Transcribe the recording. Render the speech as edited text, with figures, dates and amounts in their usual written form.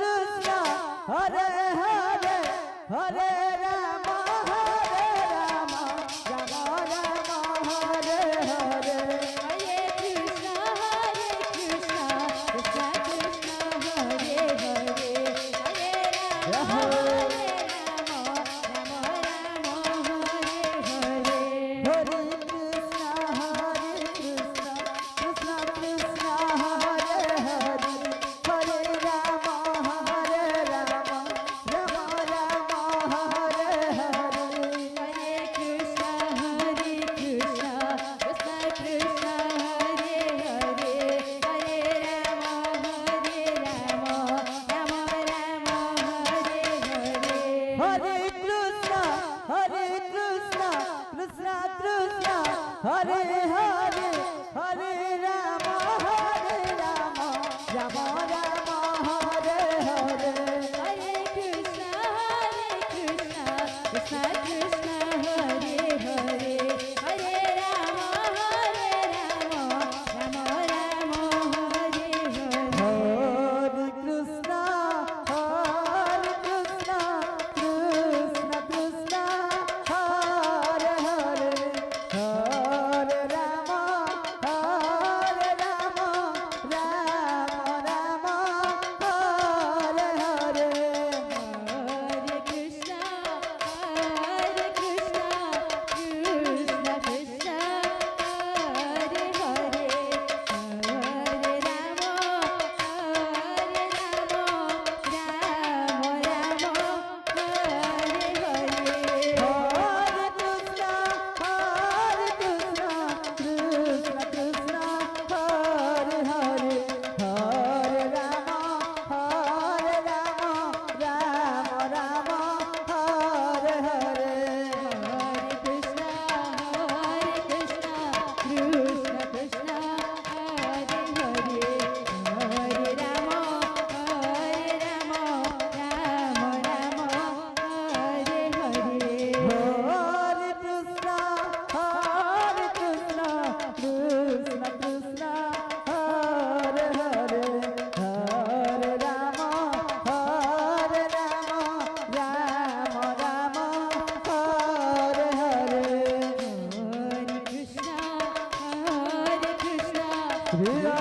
Krishna Hare Hare Hare Ram Ram Ram Hare Hare Hare Krishna Krishna Krishna Hare Hare Hare Ram Ram Ram Hare Hare Hare Krishna Krishna Krishna Hare Hare Hare Ram Ram Ram Hare Hare Hare Krishna Krishna Krishna Hare Hare Hare Ram Ram Ram Hare Hare Hare Krishna Krishna Krishna Hare Hare Hare Ram Ram Ram Hare Hare Hare Krishna Krishna Krishna Hare Hare Hare Ram Ram Ram Hare Hare Hare Krishna Krishna Krishna Hare Hare Hare Ram Ram Ram Hare Hare Hare Krishna Krishna Krishna Hare Hare Hare Ram Ram Hare Hare Hare Krishna Krishna Krishna Hare Hare Hare Ram Ram Hare Hare Hare Krishna Krishna Krishna Hare Hare Hare Ram Ram Ram Hare Hare Hare Krishna Krishna Krishna Hare Hare Hare Ram Ram Ram Hare Hare Hare Krishna Shri